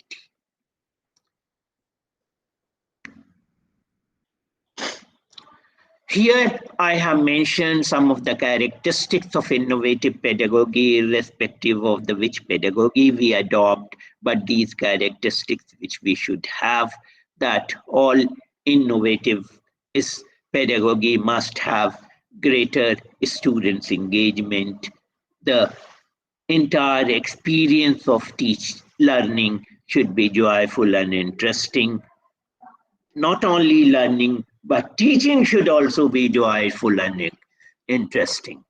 Speaker 8: Here, I have mentioned some of the characteristics of innovative pedagogy, irrespective of the which pedagogy we adopt, but these characteristics which we should have, that all innovative is pedagogy must have greater students' engagement. The entire experience of teach learning should be joyful and interesting. Not only learning, but teaching should also be joyful and interesting.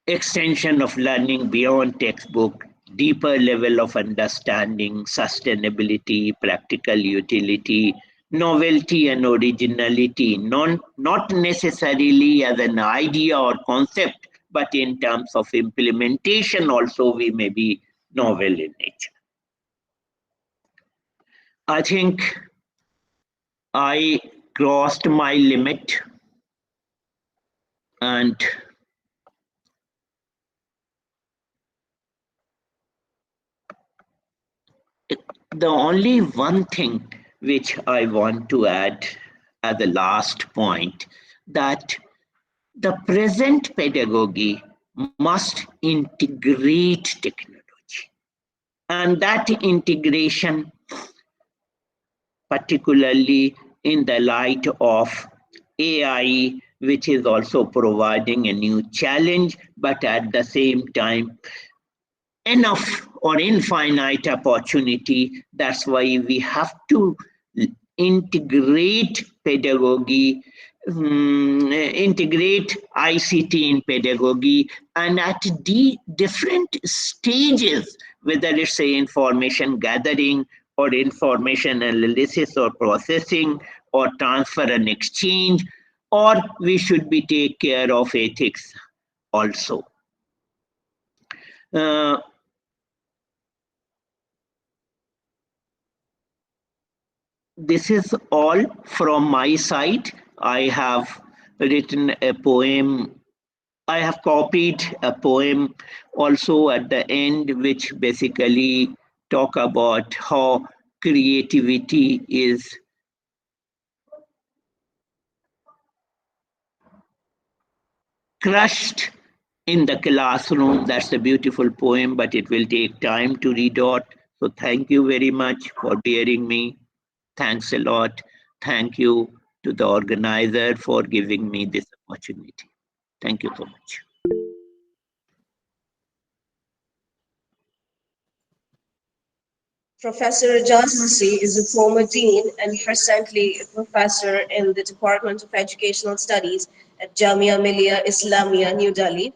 Speaker 8: Extension of learning beyond textbook, deeper level of understanding, sustainability, practical utility, novelty and originality, not necessarily as an idea or concept, but in terms of implementation also we may be novel in nature. I think I crossed my limit, and the only one thing which I want to add as the last point, that the present pedagogy must integrate technology. And that integration, particularly in the light of AI, which is also providing a new challenge, but at the same time enough or infinite opportunity. That's why we have to integrate pedagogy, integrate ICT in pedagogy, and at the different stages, whether it's say information gathering or information analysis or processing or transfer and exchange, or we should be take care of ethics also. Uh, this is all from my side. I have written a poem. I have copied a poem also at the end, which basically talk about how creativity is crushed in the classroom. That's a beautiful poem, but it will take time to read out. So thank you very much for bearing me. Thanks a lot. Thank you to the organizer for giving me this opportunity. Thank you so much.
Speaker 1: Professor Jazmasi is a former dean and presently a professor in the Department of Educational Studies at Jamia Millia Islamia, New Delhi.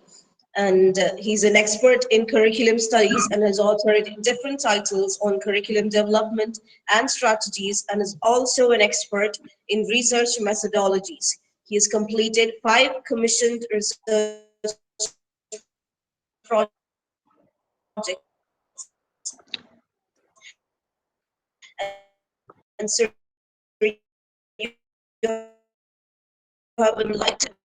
Speaker 1: And he's an expert in curriculum studies and has authored different titles on curriculum development and strategies, and is also an expert in research methodologies. He has completed 5 commissioned research projects, and sir, you have enlightened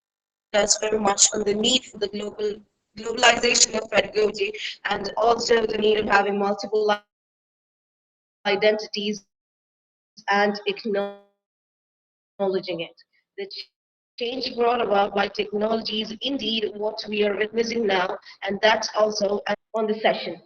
Speaker 1: us very much on the need for the global globalization of pedagogy, and also the need of having multiple identities and acknowledging it. The change brought about by technology is indeed what we are witnessing now, and that's also an important part on the session.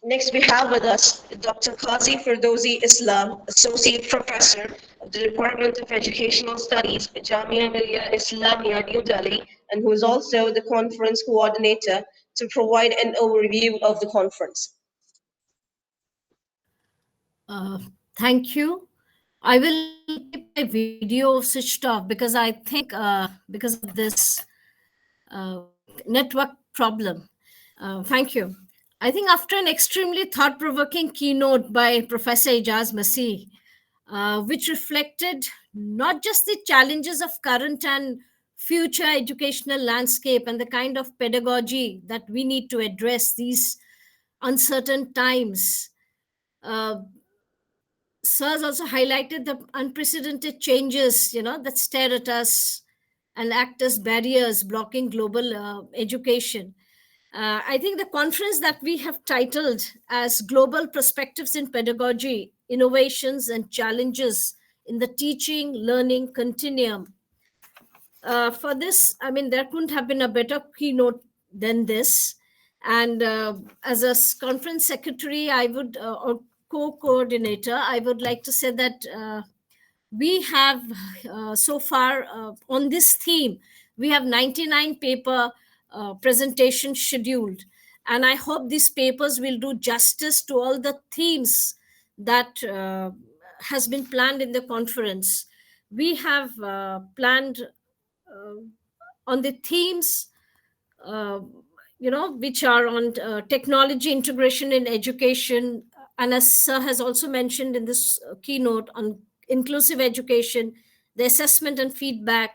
Speaker 1: Next, we have with us Dr. Qazi Firdausi Islam, Associate Professor of the Department of Educational Studies, Jamia Millia Islamia, New Delhi, and who is also the conference coordinator to provide an overview of the conference.
Speaker 6: Thank you. I will keep my video switched off because I think because of this network problem. Thank you. I think after an extremely thought-provoking keynote by Professor Ijaz Masih, which reflected not just the challenges of current and future educational landscape and the kind of pedagogy that we need to address these uncertain times. Sirs also highlighted the unprecedented changes, that stare at us and act as barriers blocking global education. I think the conference that we have titled as Global Perspectives in Pedagogy, Innovations and Challenges in the Teaching Learning Continuum. For this, I mean, there couldn't have been a better keynote than this. And as a conference secretary, I would, or co-coordinator, I would like to say that we have so far on this theme, we have 99 paper presentations scheduled. And I hope these papers will do justice to all the themes that has been planned in the conference. We have planned on the themes uh, which are on technology integration in education, and as sir has also mentioned in this keynote, on inclusive education, the assessment and feedback,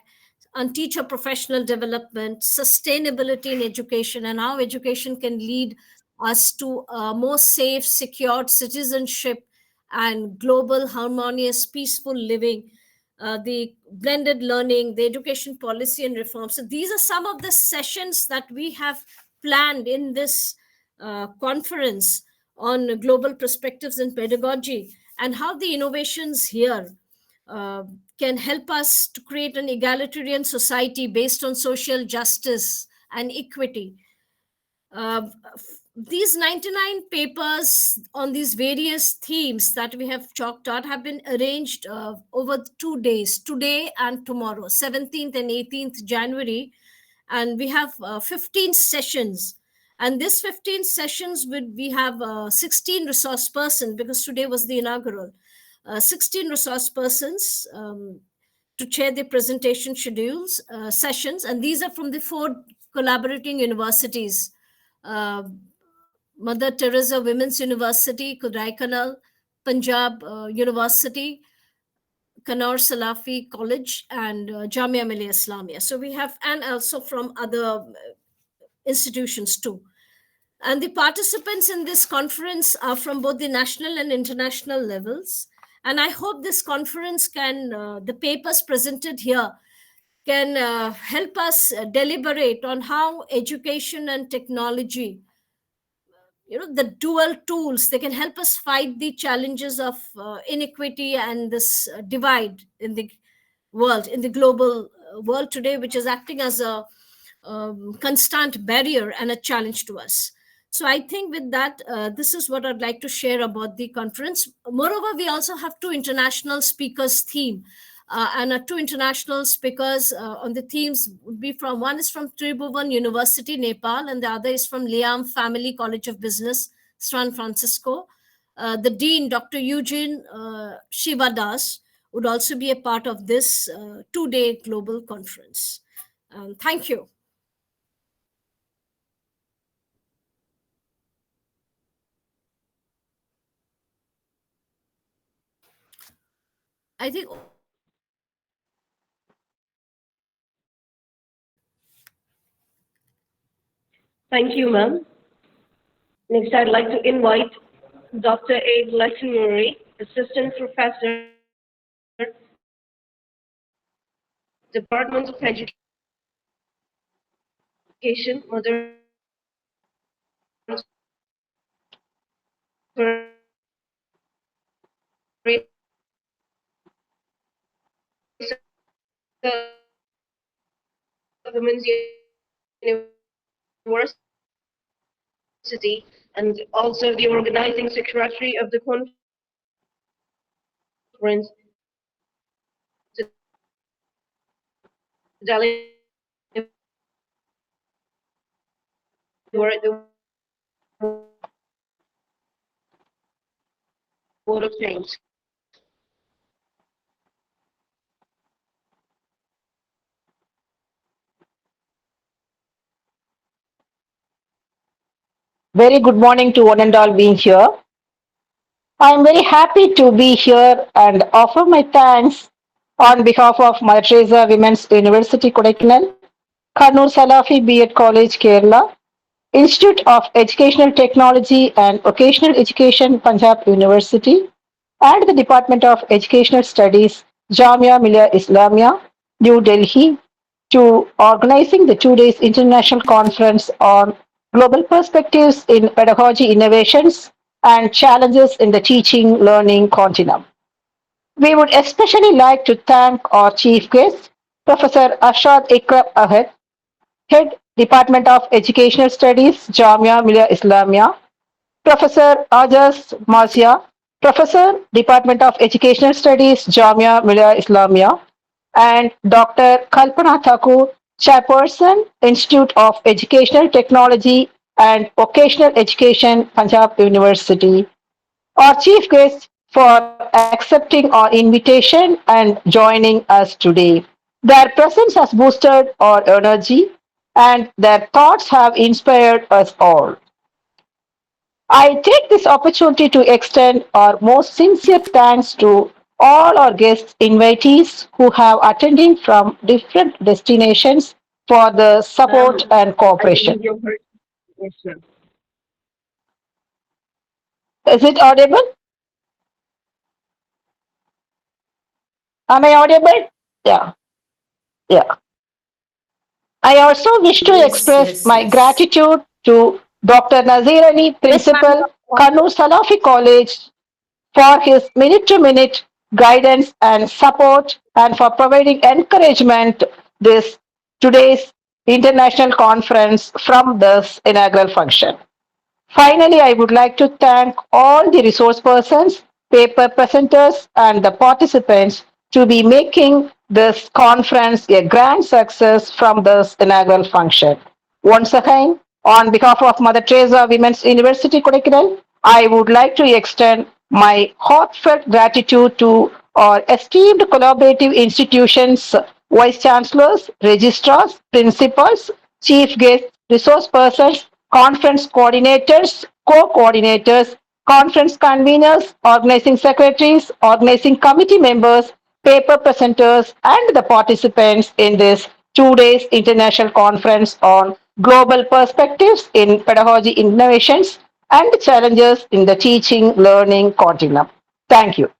Speaker 6: on teacher professional development, sustainability in education, and how education can lead us to a more safe, secured citizenship and global, harmonious, peaceful living, the blended learning, the education policy and reform. So these are some of the sessions that we have planned in this conference on global perspectives in pedagogy, and how the innovations here uh, can help us to create an egalitarian society based on social justice and equity. These 99 papers on these various themes that we have chalked out have been arranged over 2 days, today and tomorrow, 17th and 18th January. And we have 15 sessions. And this 15 sessions, we have 16 resource persons, because today was the inaugural. 16 resource persons to chair the presentation schedules, sessions. And these are from the 4 collaborating universities. Uh, Mother Teresa Women's University, Kodaikanal, Punjab University, Kannauр Salafi College, and Jamia Millia Islamia. So we have, and also from other institutions too. And the participants in this conference are from both the national and international levels. And I hope this conference can, the papers presented here, can help us deliberate on how education and technology, the dual tools, they can help us fight the challenges of inequity and this divide in the world, in the global world today, which is acting as a constant barrier and a challenge to us. So I think with that, this is what I'd like to share about the conference. Moreover, we also have 2 international speakers theme, and 2 international speakers on the themes would be from, one is from Tribhuvan University, Nepal, and the other is from Liam Family College of Business, San Francisco. The Dean, Dr. Eugene Shivadas, would also be a part of this 2-day global conference. Thank you. I think
Speaker 1: Thank you, ma'am. Next, I'd like to invite Dr. A. Lesson Murray, Assistant Professor, Department of Education, Department of Education, Mother Women's University, and also the organizing secretary of the conference, the word of change.
Speaker 9: Very good morning to one and all being here. I am very happy to be here and offer my thanks on behalf of Mother Teresa Women's University Kodaikanal, Kannur Salafi B.Ed College, Kerala, Institute of Educational Technology and Vocational Education, Punjab University, and the Department of Educational Studies, Jamia Millia Islamia, New Delhi, to organizing the 2 days international conference on global perspectives in pedagogy innovations and challenges in the teaching learning continuum. We would especially like to thank our chief guest, Professor Ashad Ikram Ahad, Head Department of Educational Studies, Jamia Millia Islamia, Professor Ajas Mazia, Professor, Department of Educational Studies, Jamia Millia Islamia, and Dr. Kalpana Thakur, Chairperson, Institute of Educational Technology and Vocational Education, Punjab University, our chief guest for accepting our invitation and joining us today. Their presence has boosted our energy and their thoughts have inspired us all. I take this opportunity to extend our most sincere thanks to all our guests invitees who have attended from different destinations for the support and
Speaker 1: I believe
Speaker 9: cooperation.
Speaker 1: you heard the question.
Speaker 9: Is it audible? Am I audible? Yeah, yeah. I also wish to
Speaker 4: Yes,
Speaker 9: express
Speaker 4: yes,
Speaker 9: my
Speaker 4: yes.
Speaker 9: gratitude to Dr. Nazir Ali,
Speaker 6: Yes, ma'am.
Speaker 9: Principal, Kannur Salafi College, for his minute-to-minute guidance and support and for providing encouragement this today's international conference from this inaugural function. Finally, I would like to thank all the resource persons, paper presenters, and the participants to be making this conference a grand success from this inaugural function. Once again, on behalf of Mother Teresa Women's University Kodaikanal, I would like to extend my heartfelt gratitude to our esteemed collaborative institutions, vice chancellors, registrars, principals, chief guests, resource persons, conference coordinators, co-coordinators, conference conveners, organizing secretaries, organizing committee members, paper presenters, and the participants in this 2 days international conference on global perspectives in pedagogy innovations and challenges in the teaching learning continuum. Thank you.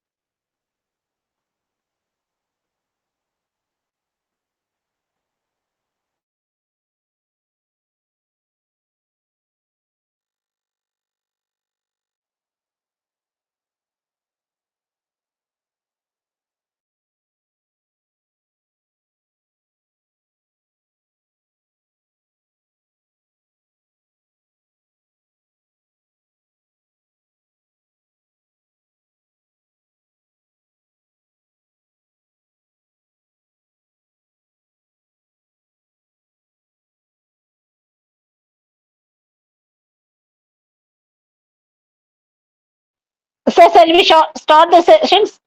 Speaker 9: Sir, shall we start the sessions?